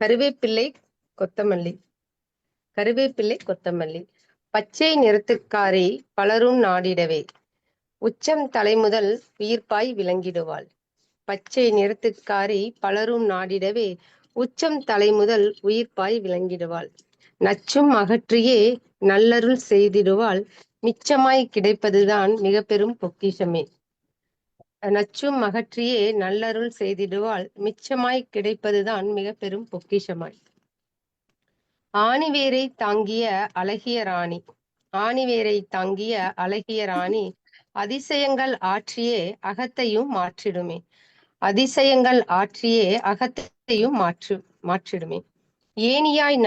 கருவேப்பிள்ளை கொத்தமல்லி. கருவேப்பிள்ளை கொத்தமல்லி. பச்சை நிறத்துக்காரை பலரும் நாடிடவே உச்சம் தலைமுதல் உயிர்ப்பாய் விளங்கிடுவாள். பச்சை நிறத்துக்காரை பலரும் நாடிடவே உச்சம் தலைமுதல் உயிர்ப்பாய் விளங்கிடுவாள். நச்சும் அகற்றியே நல்லருள் செய்திடுவாள். மிச்சமாய் கிடைப்பதுதான் மிக பெரும் பொக்கிஷமே. நச்சும் அகற்றியே நல்லருள் செய்திடுவாள். மிச்சமாய் கிடைப்பதுதான் மிக பெரும் பொக்கிஷமாய். ஆணிவேரை தாங்கிய அழகிய ராணி. ஆணிவேரை தாங்கிய அழகிய ராணி அதிசயங்கள் ஆற்றியே அகத்தையும் மாற்றிடுமே. அதிசயங்கள் ஆற்றியே அகத்தையும் மாற்றிடுமே. ஏணியாய்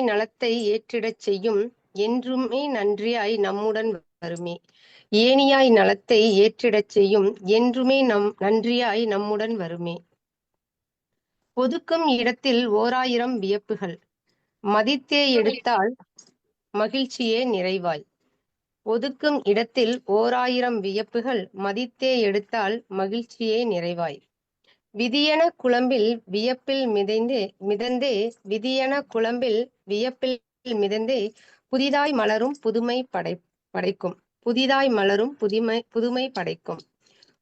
நலத்தை ஏற்றிடச் செய்யும் என்றுமே நன்றியாய் நம்முடன் வருமே. ஏணியாய் நலத்தை ஏற்றிடச் செய்யும் என்றுமே நன்றியாய் நம்முடன் வருமே. ஒதுக்கும் இடத்தில் 1000 வியப்புகள் மதித்தே எடுத்தால் மகிழ்ச்சியே நிறைவாய். ஒதுக்கும் இடத்தில் 1000 வியப்புகள் மதித்தே எடுத்தால் மகிழ்ச்சியே நிறைவாய். விதியென குழம்பில் வியப்பில் மிதந்தே விதியென குழம்பில் வியப்பில் மிதந்தே புதிதாய் மலரும் புதுமை படைக்கும். புதிதாய் மலரும் புதுமை படைக்கும்.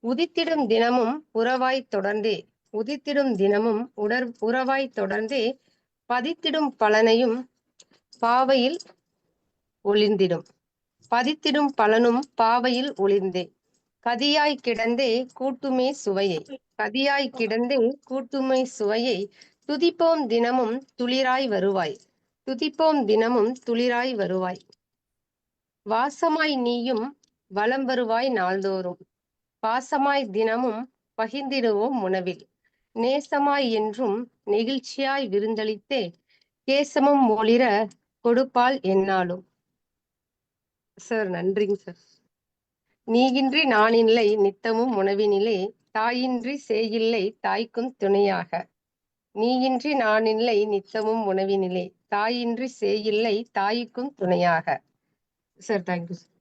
உதித்திடும் தினமும் உறவாய் தொடர்ந்தே உதித்திடும் தினமும் உறவாய் தொடர்ந்தே பதித்திடும் பலனையும் பாவையில் ஒளிர்ந்திடும். பதித்திடும் பலனும் பாவையில் ஒளிர்ந்தே கதியாய் கிடந்தே கூட்டுமே சுவையை. கதியாய் கிடந்தே கூட்டுமை சுவையை துதிப்போம் தினமும் துளிராய் வருவாய். துதிப்போம் தினமும் துளிராய் வருவாய். வாசமாய் நீயும் வலம் வருவாய் நாள்தோறும். பாசமாய் தினமும் பகிர்ந்திடுவோம் உணவில். நேசமாய் என்றும் நெகிழ்ச்சியாய் விருந்தளித்தே கேசமும் ஒளிர கொடுப்பாள் எந்நாளும். சார் நன்றிங்க சார். நீயின்றி நானில்லை நித்தமும் உணவினிலே தாயின்றி சேயில்லை தாய்க்கும் துணையாக. நீயின்றி நானில்லை நித்தமும் உணவினிலே தாயின்றி சேயில்லை தாய்க்கும் துணையாக. Sir thank you sir.